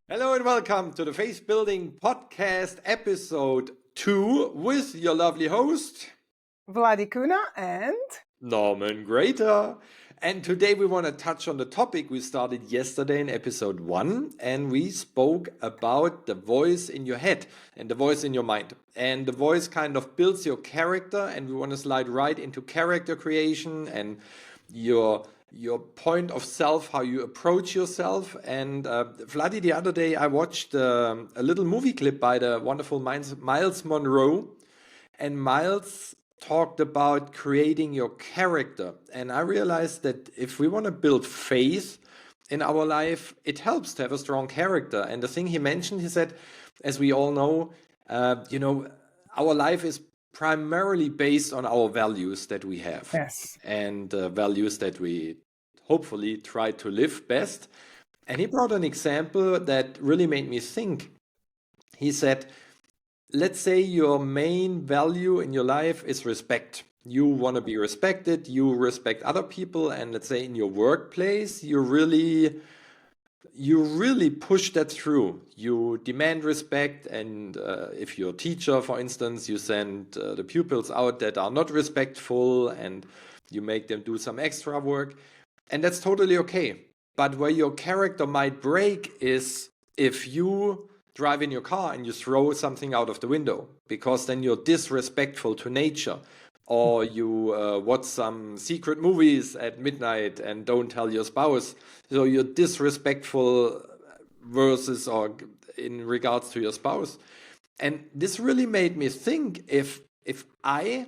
Hello and welcome to the Faith Building Podcast episode 2 with your lovely host, Vladi, Kuna, and Norman Gräter. And today we want to touch on the topic we started yesterday in episode 1, and we spoke about the voice in your head and the voice in your mind. And the voice kind of builds your character, and we want to slide right into character creation and your point of self, how you approach yourself. And Vladi, the other day I watched a little movie clip by the wonderful Miles Monroe, and Miles talked about creating your character. And I realized that if we want to build faith in our life, it helps to have a strong character. And the thing he mentioned, he said, as we all know, our life is primarily based on our values that we have, yes, and values that we hopefully try to live best. And he brought an example that really made me think. He said, let's say your main value in your life is respect. You want to be respected, you respect other people, and let's say in your workplace, you really push that through. You demand respect, and if you're a teacher, for instance, you send the pupils out that are not respectful, and you make them do some extra work, and that's totally okay. But where your character might break is if you drive in your car and you throw something out of the window, because then you're disrespectful to nature. Or you watch some secret movies at midnight and don't tell your spouse. So you're disrespectful versus or in regards to your spouse. And this really made me think if I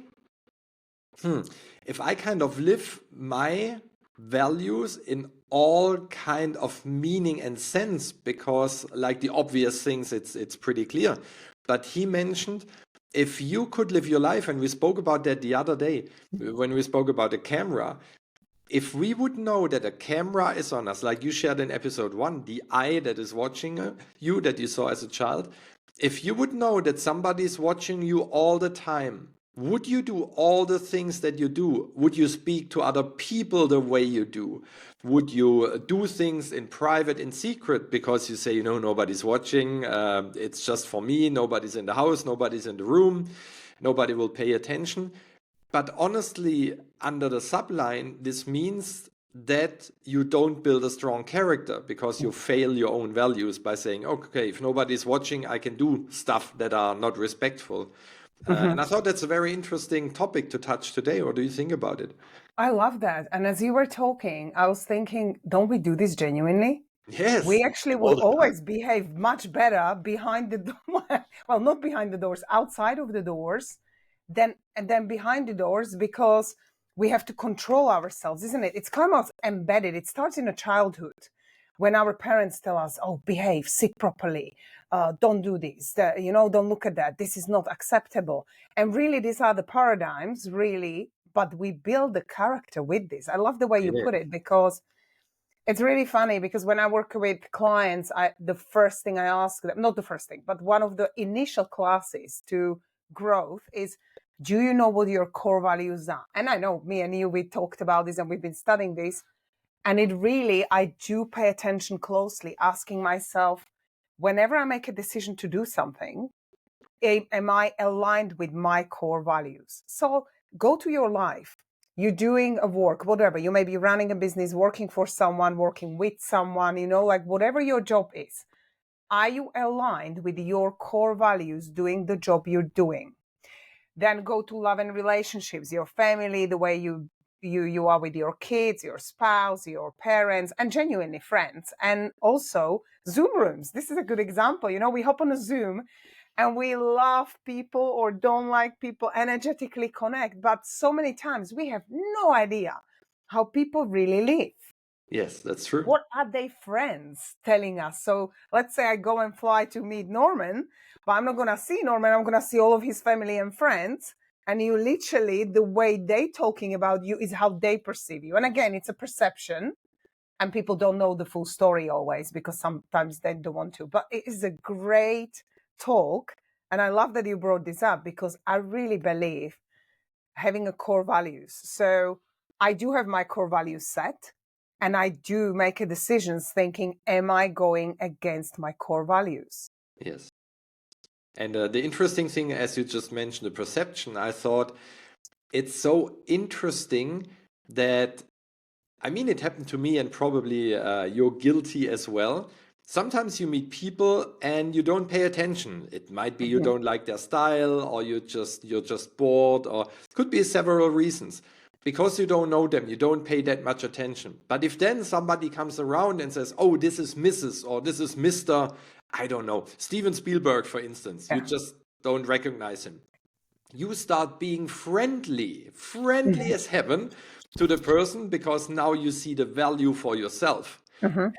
kind of live my values in all kind of meaning and sense, because like the obvious things, it's pretty clear. But he mentioned, if you could live your life, and we spoke about that the other day when we spoke about the camera, if we would know that a camera is on us, like you shared in episode 1, the eye that is watching you, that you saw as a child, if you would know that somebody is watching you all the time, would you do all the things that you do? Would you speak to other people the way you do? Would you do things in private, in secret, because you say, nobody's watching, it's just for me, nobody's in the house, nobody's in the room, nobody will pay attention? But honestly, under the subline, this means that you don't build a strong character, because you fail your own values by saying, okay, if nobody's watching, I can do stuff that are not respectful. And I thought that's a very interesting topic to touch today. What do you think about it? I love that. And as you were talking, I was thinking, don't we do this genuinely? Yes. We actually all would the time. always behave much better behind the door. Well, not behind the doors, outside of the doors, than behind the doors, because we have to control ourselves, isn't it? It's kind of embedded. It starts in a childhood when our parents tell us, oh, behave, sit properly, don't do this, don't look at that, this is not acceptable. And really, these are the paradigms, really, but we build the character with this. I love the way you put it, because it's really funny, because when I work with clients, the first thing I ask them, not the first thing, but one of the initial classes to growth is, do you know what your core values are? And I know me and you, we talked about this and we've been studying this. And it really, I do pay attention closely, asking myself, whenever I make a decision to do something, am I aligned with my core values? So go to your life. You're doing a work, whatever. You may be running a business, working for someone, working with someone, like whatever your job is. Are you aligned with your core values doing the job you're doing? Then go to love and relationships, your family, the way you are with your kids, your spouse, your parents, and genuinely friends. And also Zoom rooms. This is a good example. We hop on a Zoom and we love people or don't like people, energetically connect. But so many times we have no idea how people really live. Yes, that's true. What are they friends telling us? So let's say I go and fly to meet Norman, but I'm not going to see Norman. I'm going to see all of his family and friends. And you literally, the way they talking about you is how they perceive you. And again, it's a perception. And people don't know the full story always, because sometimes they don't want to. But it is a great talk. And I love that you brought this up, because I really believe having a core values. So I do have my core values set. And I do make a decisions thinking, am I going against my core values? Yes. And the interesting thing, as you just mentioned, the perception, I thought it's so interesting that, I mean, it happened to me, and probably you're guilty as well. Sometimes you meet people and you don't pay attention. It might be you Mhm. don't like their style, or you're just bored, or could be several reasons. Because you don't know them, you don't pay that much attention. But if then somebody comes around and says, "Oh, this is Mrs. or this is Mr." I don't know, Steven Spielberg, for instance, you Yeah. just don't recognize him. You start being friendly Mhm. as heaven to the person, because now you see the value for yourself. Mhm.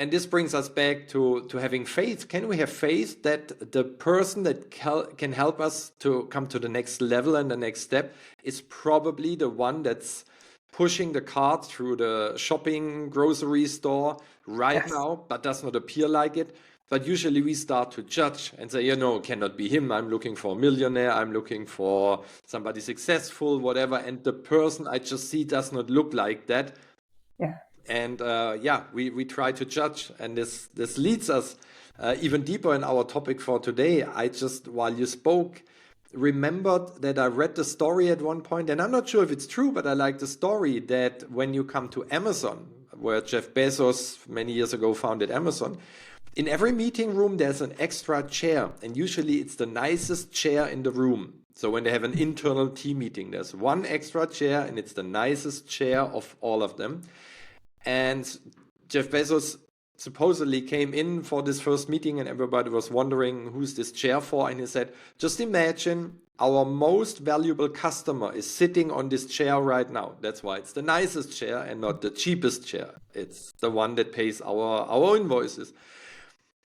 And this brings us back to having faith. Can we have faith that the person that can help us to come to the next level and the next step is probably the one that's pushing the cart through the shopping grocery store right Yes. now, but does not appear like it? But usually we start to judge and say, cannot be him. I'm looking for a millionaire. I'm looking for somebody successful, whatever. And the person I just see does not look like that. Yeah. And we try to judge. And this leads us even deeper in our topic for today. I just, while you spoke, remembered that I read the story at one point, and I'm not sure if it's true, but I like the story that when you come to Amazon, where Jeff Bezos many years ago founded Amazon, in every meeting room there's an extra chair, and usually it's the nicest chair in the room. So when they have an internal team meeting, there's one extra chair, and it's the nicest chair of all of them. And Jeff Bezos supposedly came in for this first meeting, and everybody was wondering who's this chair for. And he said, just imagine our most valuable customer is sitting on this chair right now. That's why it's the nicest chair and not the cheapest chair. It's the one that pays our invoices.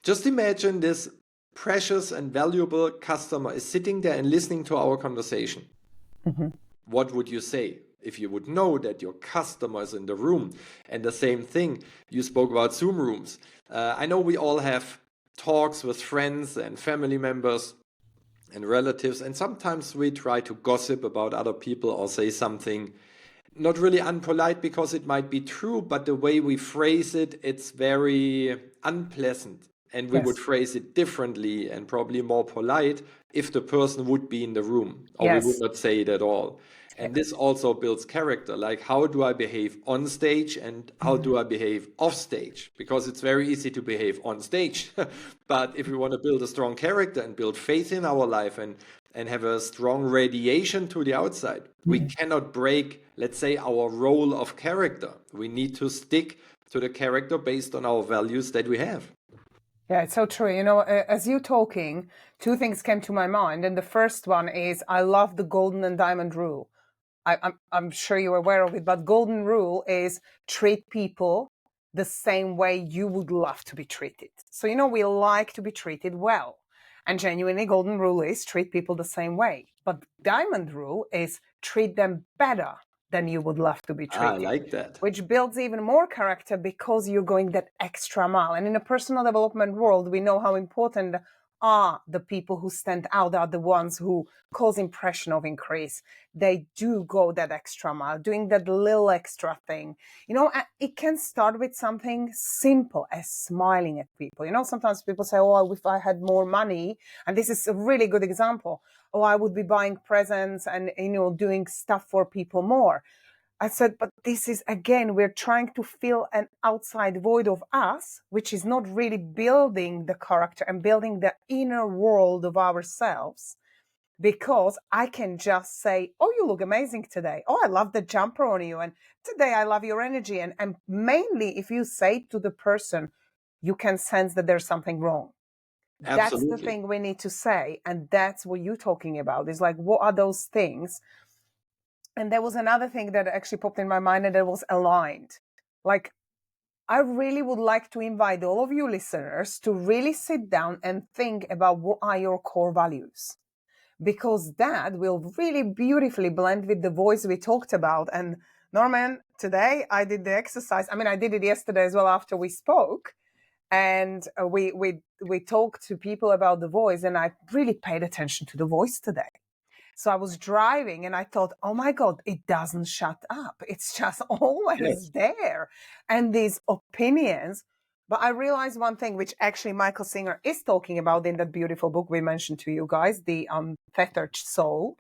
Just imagine this precious and valuable customer is sitting there and listening to our conversation. Mhm. What would you say if you would know that your customer is in the room? And the same thing, you spoke about Zoom rooms. I know we all have talks with friends and family members and relatives, and sometimes we try to gossip about other people or say something not really unpolite because it might be true, but the way we phrase it, it's very unpleasant. And we would Yes. phrase it differently and probably more polite if the person would be in the room, or we would Yes. not say it at all. Yeah. And this also builds character. Like, how do I behave on stage and how Mhm. do I behave off stage? Because it's very easy to behave on stage. But if we want to build a strong character and build faith in our life and have a strong radiation to the outside, we Mhm. cannot break, let's say, our role of character. We need to stick to the character based on our values that we have. Yeah, it's so true. As you talking, two things came to my mind, and the first one is I love the golden and diamond rule. I'm sure you're aware of it, but golden rule is treat people the same way you would love to be treated. So we like to be treated well, and genuinely, golden rule is treat people the same way. But diamond rule is treat them better than you would love to be I treated, like that. which builds even more character because you're going that extra mile. And in a personal development world, we know how important are the people who stand out, are the ones who cause impression of increase. They do go that extra mile, doing that little extra thing. It can start with something simple as smiling at people. Sometimes people say, oh, if I had more money, and this is a really good example, oh, I would be buying presents and doing stuff for people more. I said, but this is, again, we're trying to fill an outside void of us, which is not really building the character and building the inner world of ourselves. Because I can just say, oh, you look amazing today. Oh, I love the jumper on you. And today I love your energy. And mainly, if you say to the person, you can sense that there's something wrong. That's the Absolutely. thing we need to say. And that's what you're talking about. Is like, what are those things? And there was another thing that actually popped in my mind, and that was aligned. Like, I really would like to invite all of you listeners to really sit down and think about what are your core values, because that will really beautifully blend with the voice we talked about. And Norman, today I did the exercise. I mean, I did it yesterday as well after we spoke, and we talked to people about the voice, and I really paid attention to the voice today. So I was driving and I thought, oh my God, it doesn't shut up. It's just always Yes. there. And these opinions. But I realized one thing, which actually Michael Singer is talking about in that beautiful book we mentioned to you guys, the Tethered Soul.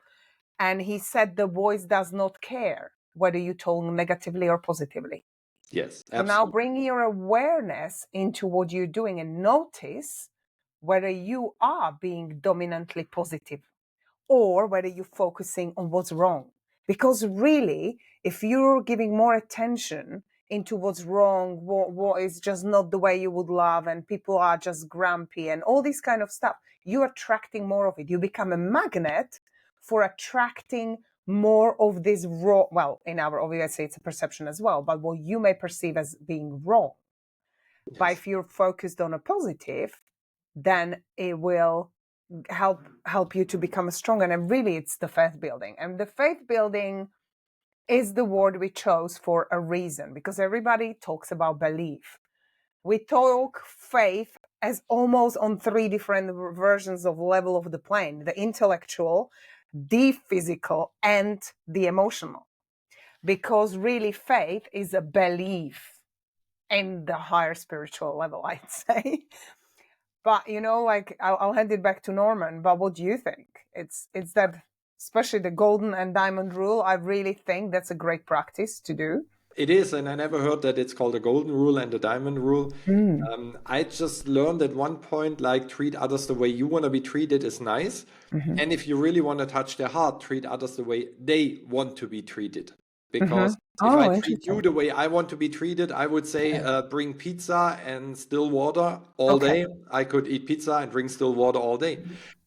And he said the voice does not care whether you talk negatively or positively. Yes, So now absolutely. bring your awareness into what you're doing and notice whether you are being dominantly positive or whether you're focusing on what's wrong. Because really, if you're giving more attention into what's wrong, what is just not the way you would love, and people are just grumpy and all this kind of stuff, you're attracting more of it. You become a magnet for attracting more of this wrong. Well, in our, obviously, it's a perception as well, but what you may perceive as being wrong. But Yes. if you're focused on a positive, then it will help you to become stronger. And really, it's the faith building. And the faith building is the word we chose for a reason, because everybody talks about belief. We talk faith as almost on three different versions of level of the plane: the intellectual, the physical, and the emotional. Because really, faith is a belief in the higher spiritual level, I'd say. But like I'll hand it back to Norman. But what do you think? It's that, especially the golden and diamond rule. I really think that's a great practice to do. It is, and I never heard that it's called a golden rule and a diamond rule. Mm. I just learned at one point, like, treat others the way you want to be treated is nice. Mm-hmm. And if you really want to touch their heart, treat others the way they want to be treated. Mm-hmm. Because if I Oh, treat you interesting. the way I want to be treated, I would say bring pizza and still water all Okay. day. I could eat pizza and drink still water all day.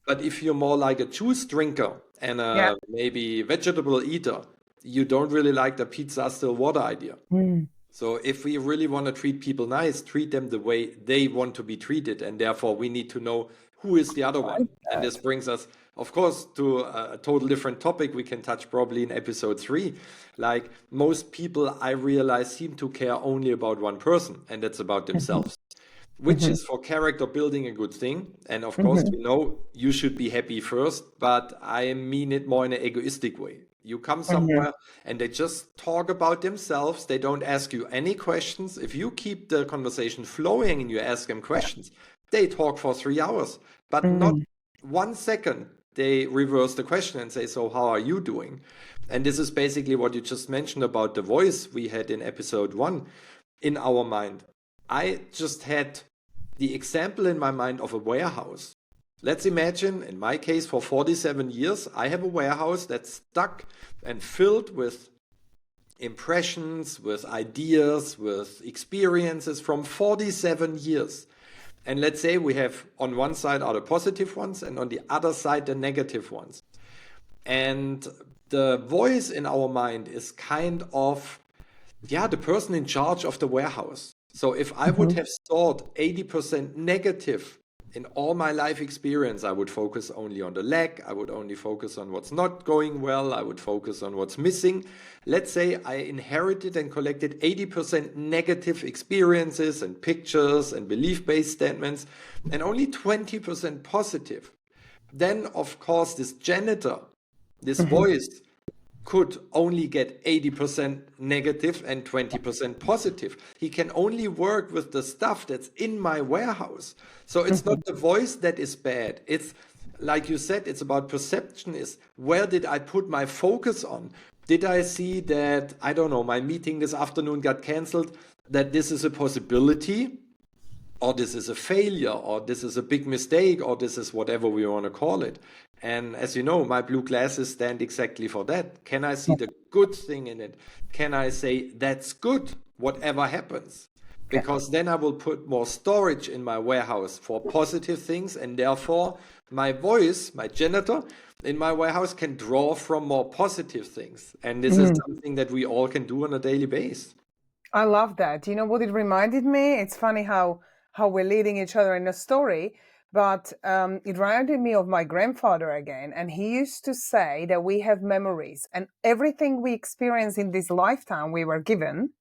But if you're more like a juice drinker and Yeah. maybe vegetable eater, you don't really like the pizza still water idea. Mm. So if we really want to treat people nice, treat them the way they want to be treated. And therefore, we need to know who is the other I one. like And that. this brings us, of course, to a total different topic we can touch probably in episode 3. Like, most people, I realize, seem to care only about one person, and that's about Mm-hmm. themselves, which is for character building a good thing. And of course, Mm-hmm. we know you should be happy first, but I mean it more in an egoistic way. You come Mm-hmm. somewhere and they just talk about themselves. They don't ask you any questions. If you keep the conversation flowing and you ask them Yeah. questions, they talk for 3 hours, but not Mm. 1 second. They reverse the question and say, so how are you doing? And this is basically what you just mentioned about the voice we had in episode 1 in our mind. I just had the example in my mind of a warehouse. Let's imagine, in my case, for 47 years, I have a warehouse that's stuck and filled with impressions, with ideas, with experiences from 47 years. And let's say we have on one side are the positive ones and on the other side the negative ones. And the voice in our mind is kind of, yeah, the person in charge of the warehouse. So if I would Mm-hmm. have thought 80% negative in all my life experience, I would focus only on the lack. I would only focus on what's not going well. I would focus on what's missing. Let's say I inherited and collected 80% negative experiences and pictures and belief-based statements and only 20% positive. Then, of course, this janitor, this Mm-hmm. voice, could only get 80% negative and 20% positive. He can only work with the stuff that's in my warehouse. So it's Mm-hmm. not the voice that is bad. It's like you said, it's about perception, is where did I put my focus on? Did I see that, I don't know, my meeting this afternoon got canceled, that this is a possibility? Or this is a failure, or this is a big mistake, or this is whatever we want to call it. And as you know, my blue glasses stand exactly for that. Can I see the good thing in it? Can I say that's good, whatever happens? Yeah. Because then I will put more storage in my warehouse for positive things, and therefore my voice, my janitor in my warehouse can draw from more positive things. And this is Mm. something that we all can do on a daily basis. I love that. You know what it reminded me? It's funny how we're leading each other in a story, but it reminded me of my grandfather again. And he used to say that we have memories, and everything we experience in this lifetime we were given,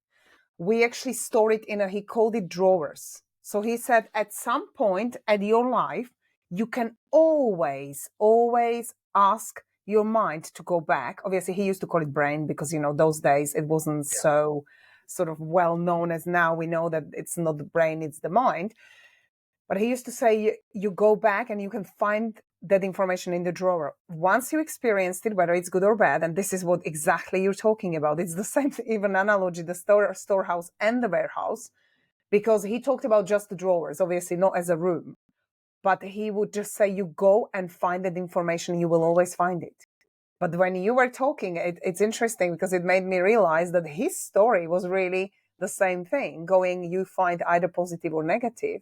we actually store it in he called it drawers. So he said, at some point at your life, you can always ask your mind to go back. Obviously, he used to call it brain because, those days it wasn't so sort of well known as now. We know that it's not the brain, it's the mind. But he used to say, you go back and you can find that information in the drawer. Once you experienced it, whether it's good or bad, and this is what exactly you're talking about. It's the same, even analogy, the storehouse and the warehouse, because he talked about just the drawers, obviously not as a room. But he would just say, you go and find that information, you will always find it. But when you were talking, it's interesting because it made me realize that his story was really the same thing, going, you find either positive or negative.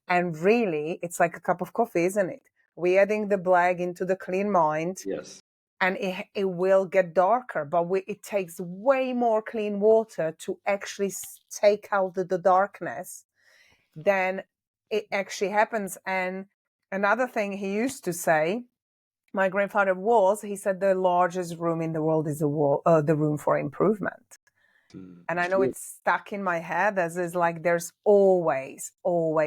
And really, it's like a cup of coffee, isn't it? We're adding the black into the clean mind. Yes. And it will get darker, but it takes way more clean water to actually take out the darkness than it actually happens. And another thing he used to say, my grandfather he said the largest room in the world is the room for improvement. And I know it's stuck in my head as is like there's always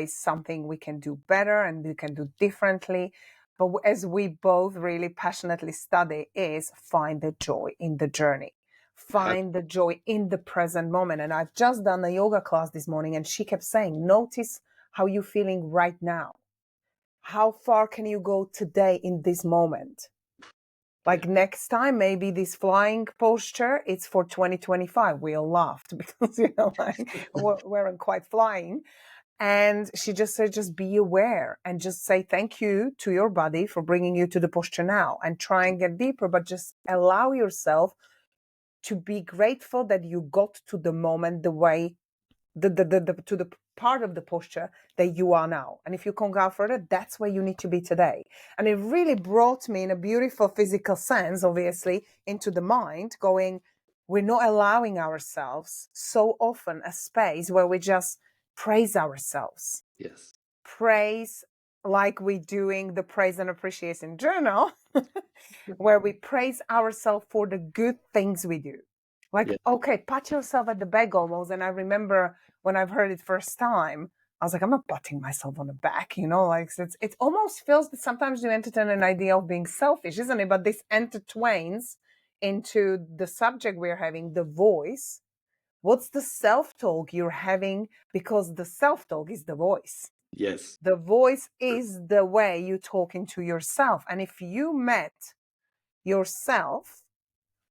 something we can do better and we can do differently. But as we both really passionately study is find the joy in the journey. Find the joy in the present moment. And I've just done a yoga class this morning and she kept saying, notice how you're feeling right now. How far can you go today in this moment? Like next time, maybe this flying posture, it's for 2025. We all laughed because, we weren't quite flying. And she just said, just be aware and just say thank you to your body for bringing you to the posture now and try and get deeper, but just allow yourself to be grateful that you got to the moment the way to the part of the posture that you are now. And if you can't go further, that's where you need to be today. And it really brought me in a beautiful physical sense, obviously, into the mind going, we're not allowing ourselves so often a space where we just praise ourselves. Yes. Praise like we're doing the praise and appreciation journal, where we praise ourselves for the good things we do. Like, okay, pat yourself at the back almost. And I remember when I've heard it first time, I was like, I'm not patting myself on the back, like it almost feels that sometimes you entertain an idea of being selfish, isn't it? But this intertwines into the subject we're having, the voice. What's the self-talk you're having? Because the self-talk is the voice. Yes. The voice is the way you talk into yourself. And if you met yourself,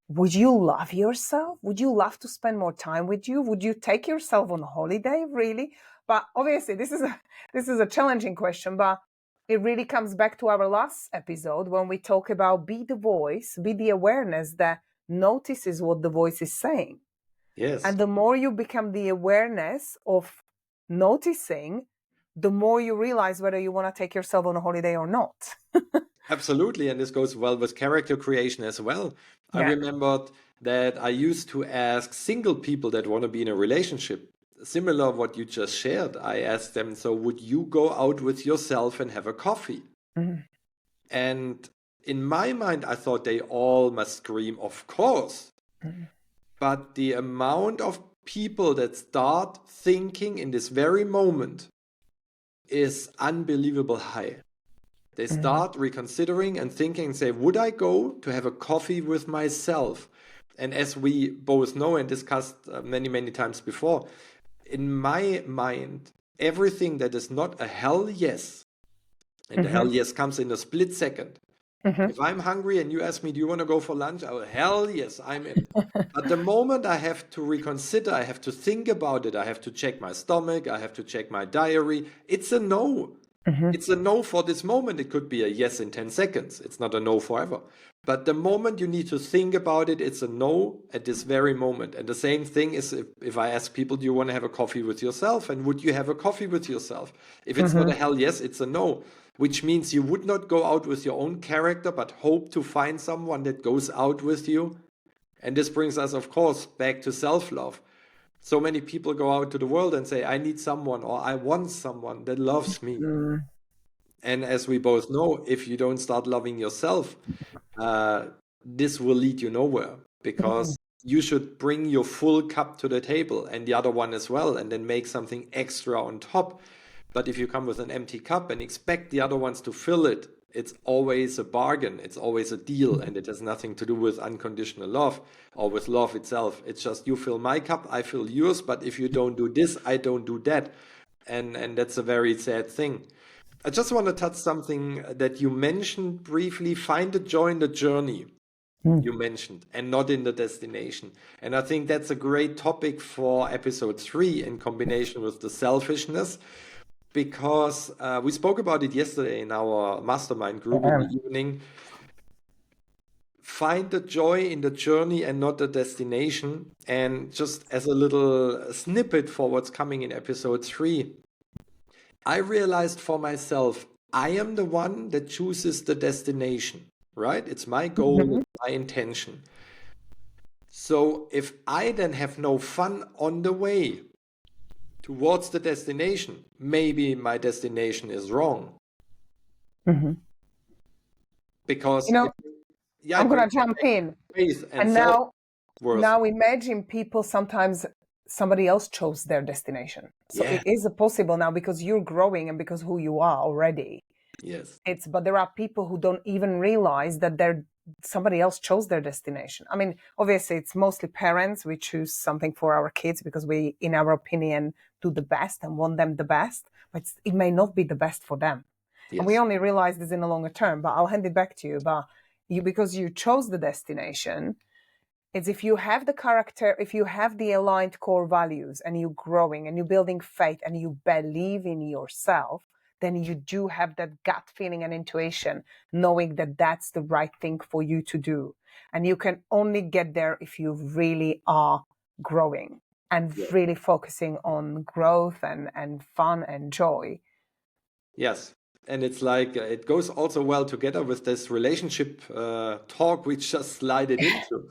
would you love yourself? Would you love to spend more time with you? Would you take yourself on holiday, really? But obviously, this is a challenging question, but it really comes back to our last episode when we talk about be the voice, be the awareness that notices what the voice is saying. Yes. And the more you become the awareness of noticing, the more you realize whether you want to take yourself on a holiday or not. Absolutely. And this goes well with character creation as well. I remembered that I used to ask single people that want to be in a relationship, similar what you just shared. I asked them, so would you go out with yourself and have a coffee? Mm-hmm. And in my mind, I thought they all must scream, of course. Mm-hmm. But the amount of people that start thinking in this very moment is unbelievable high. They start reconsidering and thinking and say, would I go to have a coffee with myself? And as we both know and discussed many, many times before, in my mind, everything that is not a hell yes, and the hell yes comes in a split second. If I'm hungry and you ask me, do you want to go for lunch? I will, hell yes, I'm in. But the moment I have to reconsider, I have to think about it, I have to check my stomach, I have to check my diary, it's a no. It's a no for this moment. It could be a yes in 10 seconds. It's not a no forever. But the moment you need to think about it, it's a no at this very moment. And the same thing is if I ask people, do you want to have a coffee with yourself? And would you have a coffee with yourself? If it's not a hell yes, it's a no. Which means you would not go out with your own character, but hope to find someone that goes out with you. And this brings us, of course, back to self-love. So many people go out to the world and say, I need someone or I want someone that loves me. And as we both know, if you don't start loving yourself, this will lead you nowhere, because you should bring your full cup to the table and the other one as well, and then make something extra on top. But if you come with an empty cup and expect the other ones to fill it, It's always a bargain. It's always a deal. And it has nothing to do with unconditional love or with love itself. It's just you fill my cup, I fill yours. But if you don't do this, I don't do that. And that's a very sad thing. I just want to touch something that you mentioned briefly. Find the joy in the journey, you mentioned, and not in the destination. And I think that's a great topic for episode 3 in combination with the selfishness, because we spoke about it yesterday in our mastermind group in the evening. Find the joy in the journey and not the destination. And just as a little snippet for what's coming in episode 3, I realized for myself, I am the one that chooses the destination, right? It's my goal, it's my intention. So if I then have no fun on the way towards the destination, maybe my destination is wrong. Because You know, yeah, I'm it gonna brings jump in. faith and And now self-worth. imagine people sometimes somebody else chose their destination. So Yeah. it is possible now because you're growing and because who you are already. Yes. But there are people who don't even realize that somebody else chose their destination. I mean, obviously it's mostly parents. We choose something for our kids because we, in our opinion, do the best and want them the best, but it may not be the best for them. Yes. And we only realize this in the longer term, but I'll hand it back to you. But because you chose the destination, it's if you have the character, if you have the aligned core values and you're growing and you're building faith and you believe in yourself, then you do have that gut feeling and intuition, knowing that that's the right thing for you to do. And you can only get there if you really are growing and really focusing on growth and fun and joy. Yes. And it's like it goes also well together with this relationship talk we just slided into.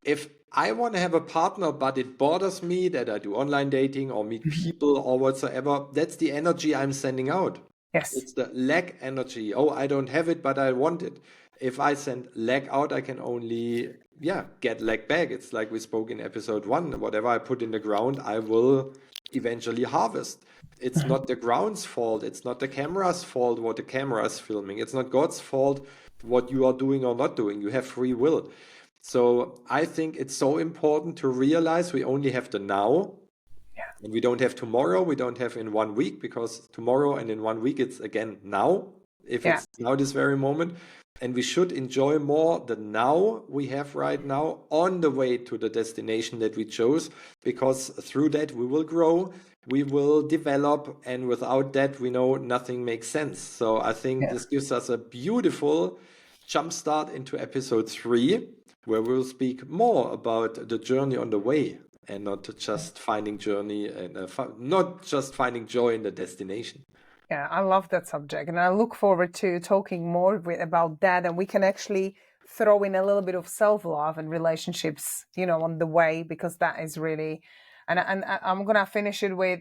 If I want to have a partner, but it bothers me that I do online dating or meet people or whatsoever, that's the energy I'm sending out. Yes. It's the lack energy. Oh, I don't have it, but I want it. If I send lack out, I can only, get lack back. It's like we spoke in episode 1. Whatever I put in the ground, I will eventually harvest. It's not the ground's fault. It's not the camera's fault what the camera is filming. It's not God's fault what you are doing or not doing. You have free will. So I think it's so important to realize we only have the now. And we don't have tomorrow, we don't have in 1 week, because tomorrow and in 1 week it's again now, if it's now this very moment. And we should enjoy more the now we have right now on the way to the destination that we chose, because through that we will grow, we will develop, and without that we know nothing makes sense. So I think this gives us a beautiful jumpstart into episode 3, where we'll speak more about the journey on the way. And not just finding journey and not just finding joy in the destination. Yeah, I love that subject, and I look forward to talking more about that. And we can actually throw in a little bit of self-love and relationships, on the way, because that is really. And I'm gonna finish it with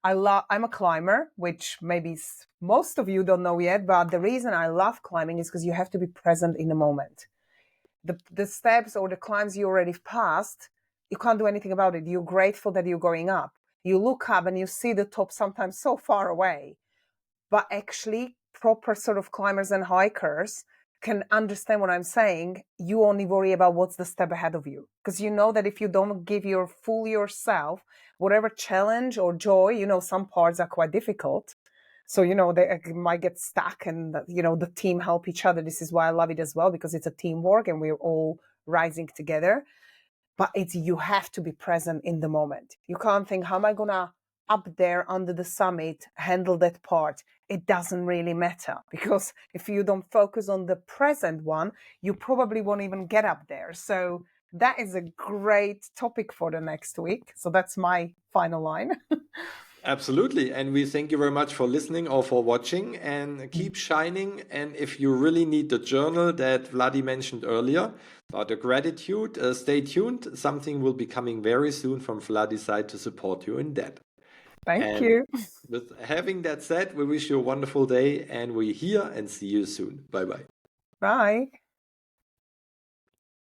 I'm a climber, which maybe most of you don't know yet. But the reason I love climbing is because you have to be present in the moment. The steps or the climbs you already passed, you can't do anything about it. You're grateful that you're going up. You look up and you see the top sometimes so far away. But actually, proper sort of climbers and hikers can understand what I'm saying. You only worry about what's the step ahead of you. Because you know that if you don't give your full yourself, whatever challenge or joy, some parts are quite difficult. So, they might get stuck and, the team help each other. This is why I love it as well, because it's a teamwork and we're all rising together. But you have to be present in the moment. You can't think, how am I going to up there under the summit handle that part? It doesn't really matter, because if you don't focus on the present one, you probably won't even get up there. So that is a great topic for the next week. So that's my final line. Absolutely. And we thank you very much for listening or for watching, and keep shining. And if you really need the journal that Vladi mentioned earlier about the gratitude, stay tuned. Something will be coming very soon from Vladi's side to support you in that. Thank you. With having that said, we wish you a wonderful day, and we're here and see you soon. Bye-bye. Bye.